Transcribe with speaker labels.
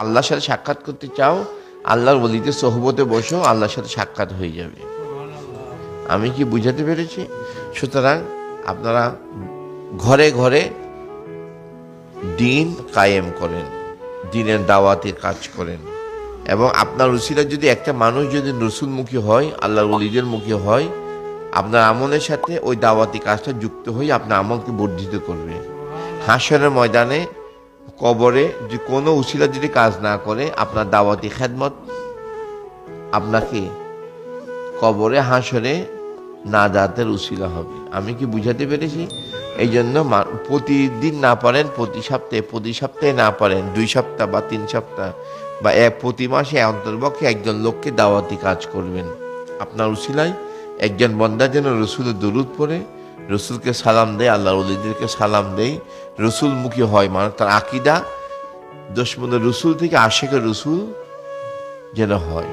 Speaker 1: আল্লাহর সাথে সাক্ষাৎ করতে চাও, আল্লাহর ওলিদের সোহবতে বসো, আল্লাহর সাথে সাক্ষাৎ হয়ে যাবে। আমি কি বুঝাতে পেরেছি? সুতরাং আপনারা ঘরে ঘরে দিন কায়েম করেন, দিনের দাওয়াতের কাজ করেন, এবং আপনার উসিলা যদি একটা মানুষ যদি রসুলমুখী হয়, আল্লাহর ওলিদের মুখী হয়, আপনার আমলের সাথে ওই দাওয়াতি কাজটা যুক্ত হয়ে আপনার আমলকে বর্ধিত করবে। হাসরের ময়দানে কবরে যে কোনো উসিলা যদি কাজ না করে, আপনার দাওয়াতি খেদমত আপনাকে কবরে হাসরে নাজাতের উসিলা হবে। আমি কি বুঝাতে পেরেছি? এই জন্য প্রতিদিন না পারেন, প্রতি সপ্তাহে না পারেন, 2 সপ্তাহ বা 3 সপ্তাহ বা প্রতি মাসে অন্তর্পক্ষে একজন লোককে দাওয়াতি কাজ করবেন। আপনার উসিলায় একজন বান্দা যেন রসুলের দরুদ পড়ে, রসুলকে সালাম দেয়, আল্লাহর ওলিদেরকে সালাম দেয়, রসুলমুখী হয়, মানে তার আকীদা দুশমনের রসুল থেকে আশিকের রসুল যেন হয়।